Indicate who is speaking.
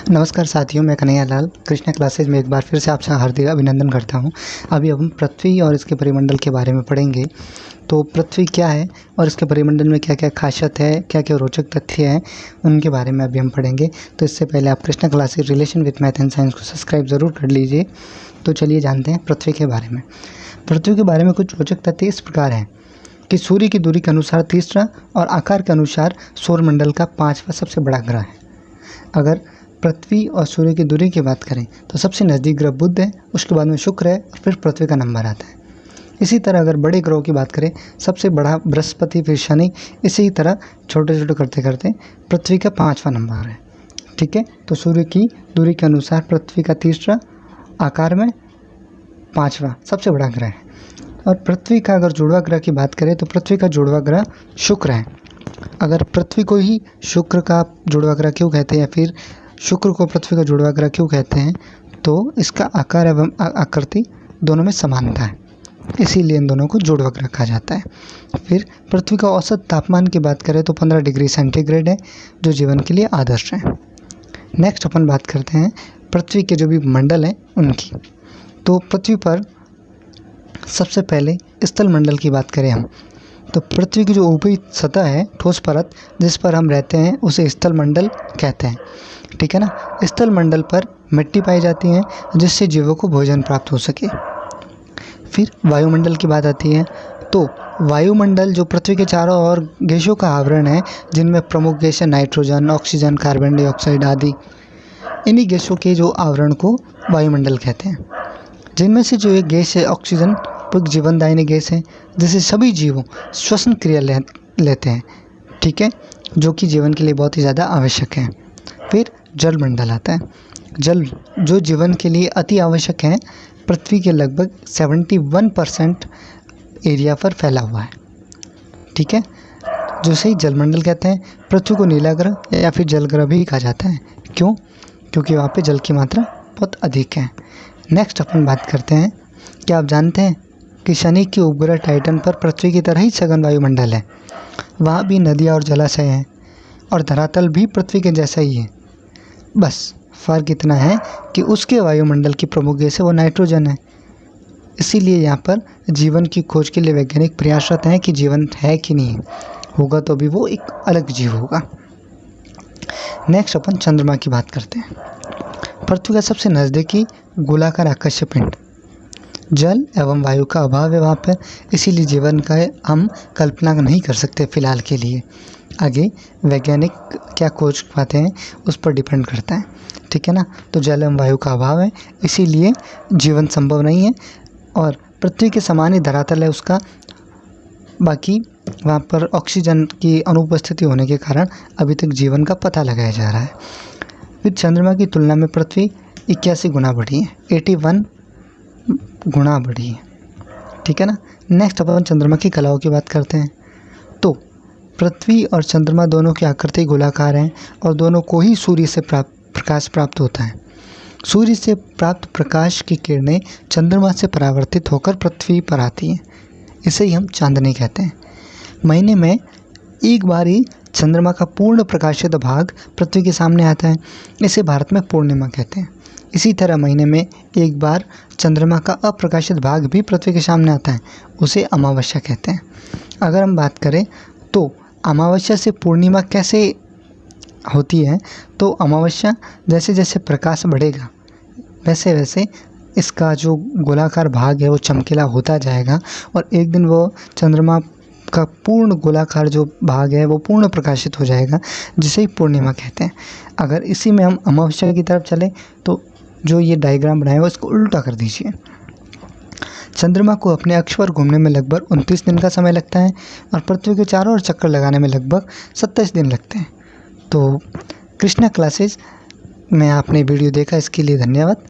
Speaker 1: नमस्कार साथियों, मैं कन्हैया लाल कृष्णा क्लासेज में एक बार फिर से आपसे हार्दिक अभिनंदन करता हूं। अभी हम पृथ्वी और इसके परिमंडल के बारे में पढ़ेंगे। तो पृथ्वी क्या है और इसके परिमंडल में क्या क्या खासियत है, क्या क्या रोचक तथ्य हैं, उनके बारे में अभी हम पढ़ेंगे। तो इससे पहले आप Krishna classes relation with math and science को सब्सक्राइब ज़रूर कर लीजिए। तो चलिए जानते हैं पृथ्वी के बारे में। पृथ्वी के बारे में कुछ रोचक तथ्य इस प्रकार हैं कि सूर्य की दूरी के अनुसार तीसरा और आकार के अनुसार सौरमंडल का 5वां सबसे बड़ा ग्रह है। अगर पृथ्वी और सूर्य की दूरी की बात करें तो सबसे नज़दीक ग्रह बुध है, उसके बाद में शुक्र है और फिर पृथ्वी का नंबर आता है। इसी तरह अगर बड़े ग्रहों की बात करें, सबसे बड़ा बृहस्पति, फिर शनि, इसी तरह छोटे छोटे करते करते पृथ्वी का 5वां नंबर है। ठीक है, तो सूर्य की दूरी के अनुसार पृथ्वी का तीसरा, आकार में 5वां सबसे बड़ा ग्रह है। और पृथ्वी का अगर जुड़वा ग्रह की बात करें तो पृथ्वी का जुड़वा ग्रह शुक्र है। अगर पृथ्वी को ही शुक्र का जुड़वा ग्रह क्यों कहते हैं या फिर शुक्र को पृथ्वी का जुड़वा ग्रह क्यों कहते हैं, तो इसका आकार एवं आकृति दोनों में समानता है, इसीलिए इन दोनों को जुड़वा ग्रह कहा जाता है। फिर पृथ्वी का औसत तापमान की बात करें तो 15 डिग्री सेंटीग्रेड है, जो जीवन के लिए आदर्श है। नेक्स्ट अपन बात करते हैं पृथ्वी के जो भी मंडल हैं उनकी। तो पृथ्वी पर सबसे पहले स्थल मंडल की बात करें हम, तो पृथ्वी की जो ऊपरी सतह है, ठोस परत जिस पर हम रहते हैं, उसे स्थल मंडल कहते हैं। ठीक है ना। स्थल मंडल पर मिट्टी पाई जाती है जिससे जीवों को भोजन प्राप्त हो सके। फिर वायुमंडल की बात आती है, तो वायुमंडल जो पृथ्वी के चारों ओर गैसों का आवरण है, जिनमें प्रमुख गैस है नाइट्रोजन, ऑक्सीजन, कार्बन डाइऑक्साइड आदि। इन्हीं गैसों के जो आवरण को वायुमंडल कहते हैं। जिनमें से जो एक गैस है ऑक्सीजन, वो जीवनदायिनी गैस है जिसे सभी जीवों श्वसन क्रिया लेते हैं। ठीक है, जो कि जीवन के लिए बहुत ही ज़्यादा आवश्यक है। फिर जल मंडल आता है। जल जो जीवन के लिए अति आवश्यक है, पृथ्वी के लगभग 71% एरिया पर फैला हुआ है। ठीक है, जो सही जलमंडल कहते हैं। पृथ्वी को नीला ग्रह या फिर जल ग्रह भी कहा जाता है। क्यों? क्योंकि वहाँ पे जल की मात्रा बहुत अधिक है। नेक्स्ट अपन बात करते हैं, क्या आप जानते हैं कि शनि की उपग्रह टाइटन पर पृथ्वी की तरह ही सघन वायुमंडल है। वहाँ भी नदियाँ और जलाशय हैं और धरातल भी पृथ्वी के जैसा ही है। बस फ़र्क इतना है कि उसके वायुमंडल की प्रमुख गैस है वो नाइट्रोजन है। इसीलिए यहाँ पर जीवन की खोज के लिए वैज्ञानिक प्रयासरत हैं कि जीवन है कि नहीं, होगा तो भी वो एक अलग जीव होगा। नेक्स्ट अपन चंद्रमा की बात करते हैं। पृथ्वी का सबसे नज़दीकी गोलाकार आकाशीय पिंड। जल एवं वायु का अभाव है वहाँ पर, इसीलिए जीवन का हम कल्पना नहीं कर सकते फ़िलहाल के लिए। आगे वैज्ञानिक क्या खोज पाते हैं उस पर डिपेंड करता है। ठीक है ना। तो जल एवं वायु का अभाव है, इसीलिए जीवन संभव नहीं है। और पृथ्वी के समान ही धरातल है उसका, बाकी वहाँ पर ऑक्सीजन की अनुपस्थिति होने के कारण अभी तक जीवन का पता लगाया जा रहा है। फिर चंद्रमा की तुलना में पृथ्वी 81 गुना बड़ी है, 81 गुना बड़ी है। ठीक है ना। नेक्स्ट अपन चंद्रमा की कलाओं की बात करते हैं। तो पृथ्वी और चंद्रमा दोनों की आकृति गोलाकार हैं और दोनों को ही सूर्य से प्रकाश प्राप्त होता है। सूर्य से प्राप्त प्रकाश की किरणें चंद्रमा से परावर्तित होकर पृथ्वी पर आती हैं। इसे ही हम चांदनी कहते हैं। महीने में एक बार ही चंद्रमा का पूर्ण प्रकाशित भाग पृथ्वी के सामने आता है। इसे भारत में पूर्णिमा कहते हैं। इसी तरह महीने में एक बार चंद्रमा का अप्रकाशित भाग भी पृथ्वी के सामने आता है, उसे अमावस्या कहते हैं। अगर हम बात करें तो अमावस्या से पूर्णिमा कैसे होती है, तो अमावस्या जैसे जैसे प्रकाश बढ़ेगा वैसे वैसे इसका जो गोलाकार भाग है वो चमकीला होता जाएगा और एक दिन वो चंद्रमा का पूर्ण गोलाकार जो भाग है वो पूर्ण प्रकाशित हो जाएगा, जिसे ही पूर्णिमा कहते हैं। अगर इसी में हम अमावस्या की तरफ चलें तो जो ये डायग्राम बनाया है उसको उल्टा कर दीजिए। चंद्रमा को अपने अक्ष पर घूमने में लगभग 29 दिन का समय लगता है और पृथ्वी के चारों ओर चक्कर लगाने में लगभग 27 दिन लगते हैं। तो कृष्णा क्लासेज में आपने वीडियो देखा, इसके लिए धन्यवाद।